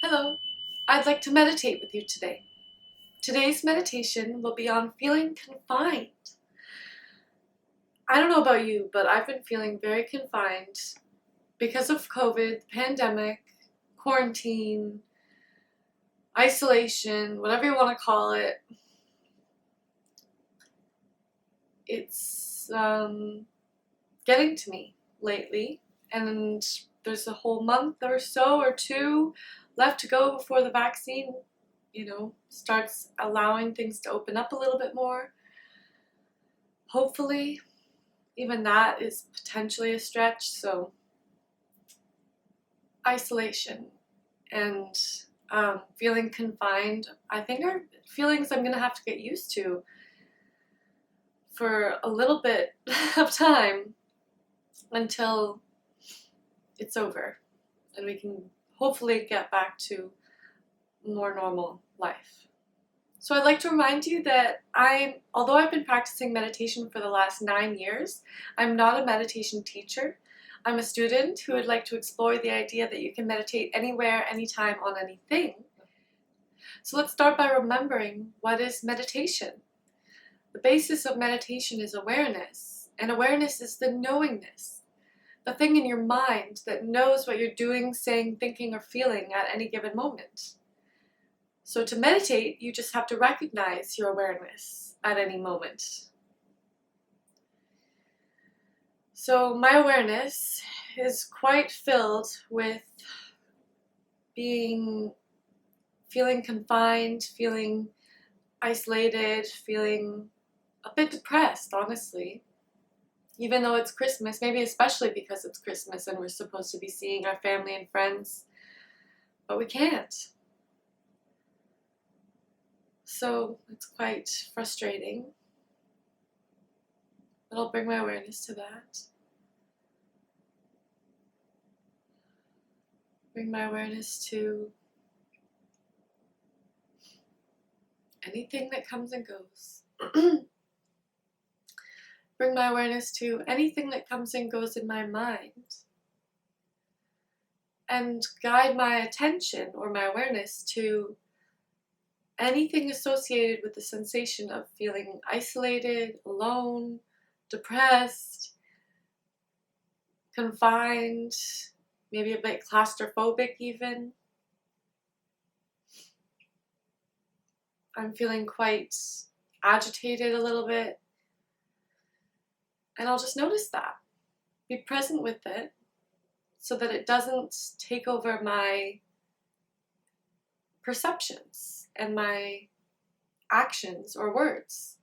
Hello, I'd like to meditate with you today. Today's meditation will be on feeling confined. I don't know about you, but I've been feeling very confined because of COVID, pandemic, quarantine, isolation, whatever you want to call it. It's getting to me lately, and there's a whole month or so or two left to go before the vaccine starts allowing things to open up a little bit more. Hopefully, even that is potentially a stretch. So, isolation and feeling confined, I think, are feelings I'm going to have to get used to for a little bit of time until it's over and we can hopefully get back to more normal life. So I'd like to remind you that although I've been practicing meditation for the last 9 years, I'm not a meditation teacher. I'm a student who would like to explore the idea that you can meditate anywhere, anytime, on anything. So let's start by remembering, what is meditation? The basis of meditation is awareness, and awareness is the knowingness, the thing in your mind that knows what you're doing, saying, thinking, or feeling at any given moment. So to meditate, you just have to recognize your awareness at any moment. So my awareness is quite filled with feeling confined, feeling isolated, feeling a bit depressed, honestly. Even though it's Christmas, maybe especially because it's Christmas and we're supposed to be seeing our family and friends, but we can't. So it's quite frustrating. But I'll bring my awareness to that. Bring my awareness to anything that comes and goes. Bring my awareness to anything that comes and goes in my mind. And guide my attention or my awareness to anything associated with the sensation of feeling isolated, alone, depressed, confined, maybe a bit claustrophobic even. I'm feeling quite agitated a little bit. And I'll just notice that. Be present with it so that it doesn't take over my perceptions and my actions or words.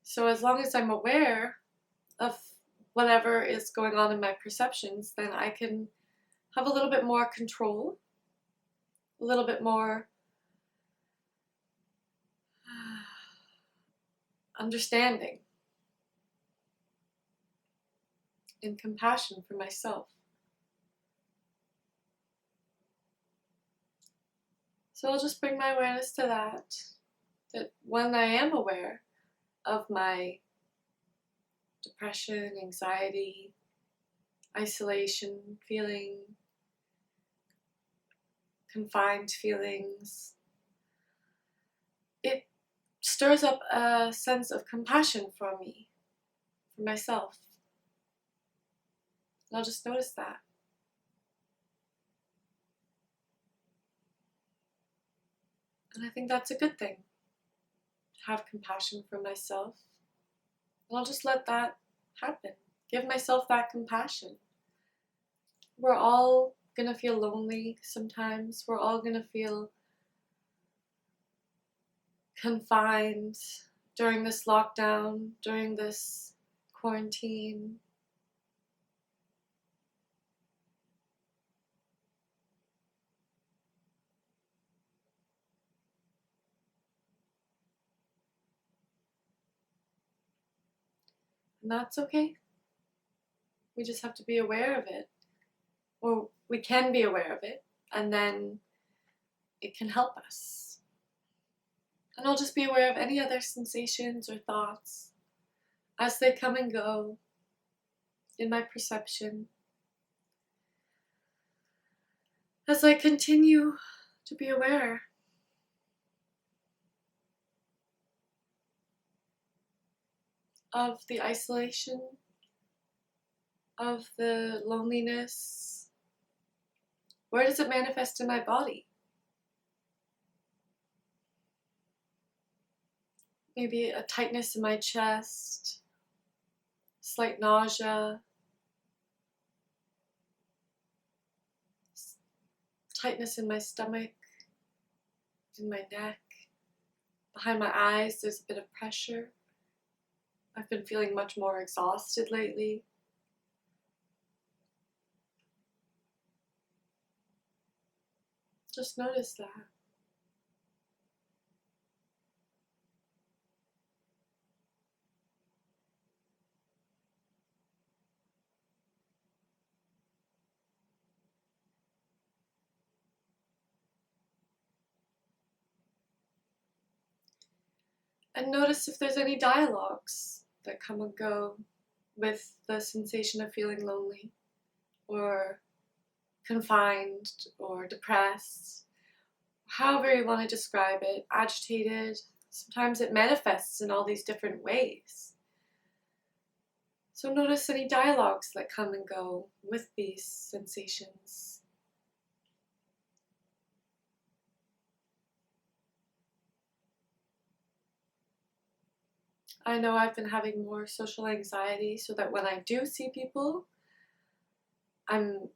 So as long as I'm aware of whatever is going on in my perceptions, then I can have a little bit more control, a little bit more understanding and compassion for myself. So I'll just bring my awareness to that when I am aware of my depression, anxiety, isolation, feeling confined feelings, it stirs up a sense of compassion for me, for myself. And I'll just notice that. And I think that's a good thing, to have compassion for myself. And I'll just let that happen. Give myself that compassion. We're all gonna feel lonely sometimes. We're all gonna feel confined during this lockdown, during this quarantine. And that's okay. We just have to be aware of it. Or we can be aware of it, and then it can help us. And I'll just be aware of any other sensations or thoughts as they come and go in my perception. as I continue to be aware of the isolation, of the loneliness. Where does it manifest in my body? Maybe a tightness in my chest, slight nausea, tightness in my stomach, in my neck. Behind my eyes, there's a bit of pressure. I've been feeling much more exhausted lately. Just notice that. And notice if there's any dialogues that come and go with the sensation of feeling lonely or confined or depressed, however you want to describe it, agitated. Sometimes it manifests in all these different ways. So notice any dialogues that come and go with these sensations. I know I've been having more social anxiety, so that when I do see people, I'm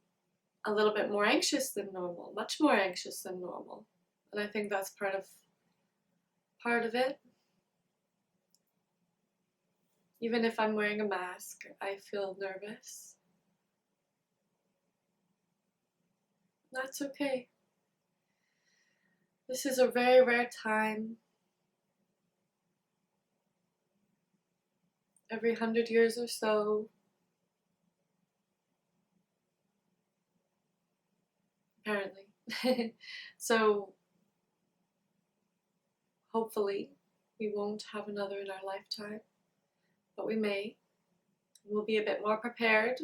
a little bit more anxious than normal, much more anxious than normal. And I think that's part of it. Even if I'm wearing a mask, I feel nervous. That's okay. This is a very rare time. Every 100 years or so, apparently. So hopefully we won't have another in our lifetime, but we may. We'll be a bit more prepared.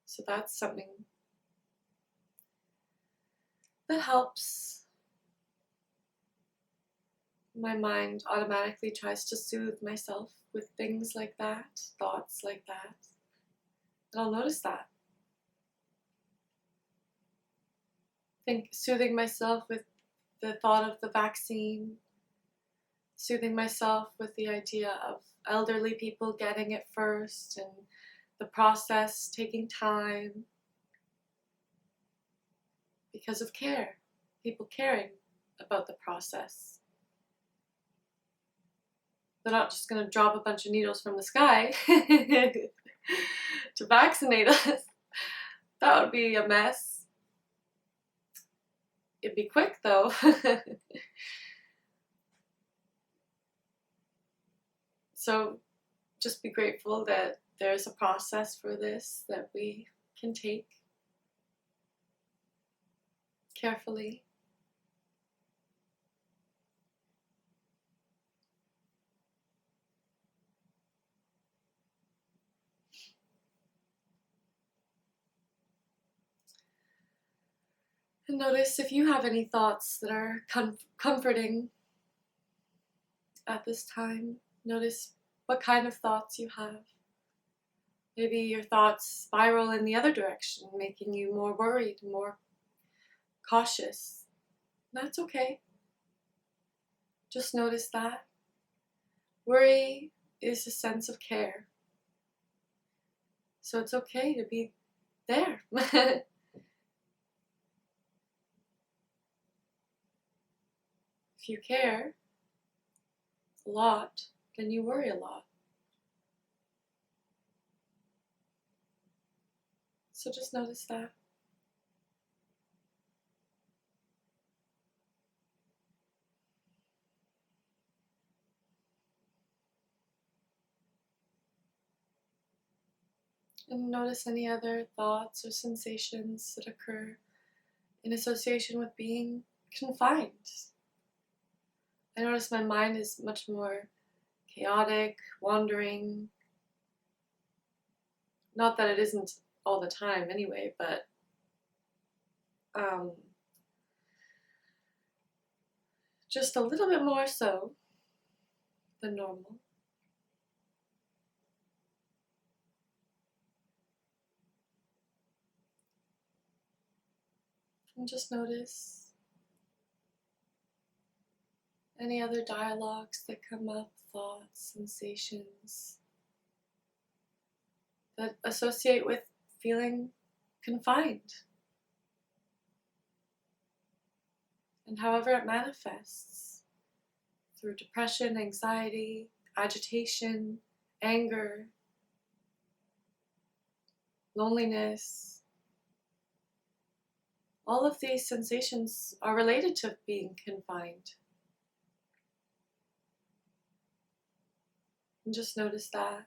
So that's something that helps. My mind automatically tries to soothe myself with things like that, thoughts like that. And I'll notice that. Soothing myself with the thought of the vaccine, soothing myself with the idea of elderly people getting it first and the process taking time because of care, people caring about the process. They're not just going to drop a bunch of needles from the sky to vaccinate us. That would be a mess. It'd be quick though. So just be grateful that there's a process for this that we can take carefully. And notice if you have any thoughts that are comforting at this time. Notice what kind of thoughts you have. Maybe your thoughts spiral in the other direction, making you more worried, more cautious. That's okay. Just notice that. Worry is a sense of care. So it's okay to be there. If you care a lot, then you worry a lot. So just notice that. And notice any other thoughts or sensations that occur in association with being confined. I notice my mind is much more chaotic, wandering, Not that it isn't all the time anyway, but just a little bit more so than normal. And just notice any other dialogues that come up, thoughts, sensations that associate with feeling confined. And however it manifests, through depression, anxiety, agitation, anger, loneliness, all of these sensations are related to being confined. And just notice that.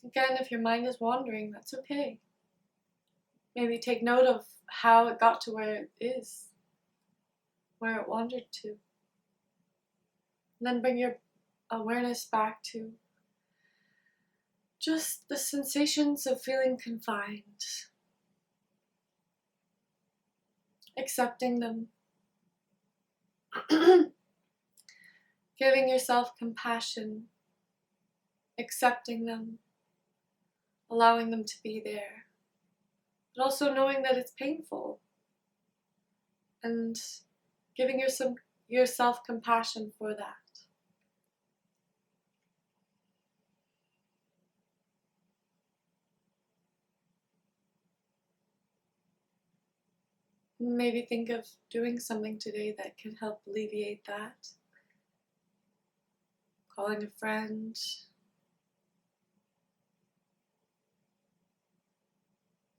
Again, if your mind is wandering, that's okay. Maybe take note of how it got to where it is, where it wandered to. And then bring your awareness back to just the sensations of feeling confined, accepting them, giving yourself compassion, accepting them, allowing them to be there, but also knowing that it's painful and giving yourself compassion for that. Maybe think of doing something today that can help alleviate that. Calling a friend,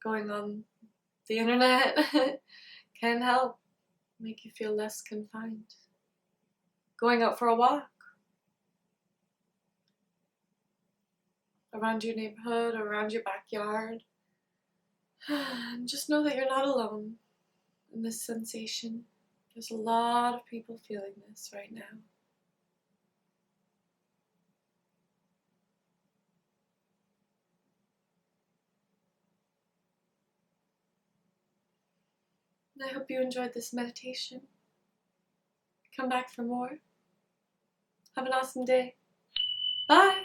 going on the internet can help make you feel less confined. Going out for a walk around your neighborhood or around your backyard. And just know that you're not alone in this sensation. There's a lot of people feeling this right now. And I hope you enjoyed this meditation. Come back for more. Have an awesome day. Bye!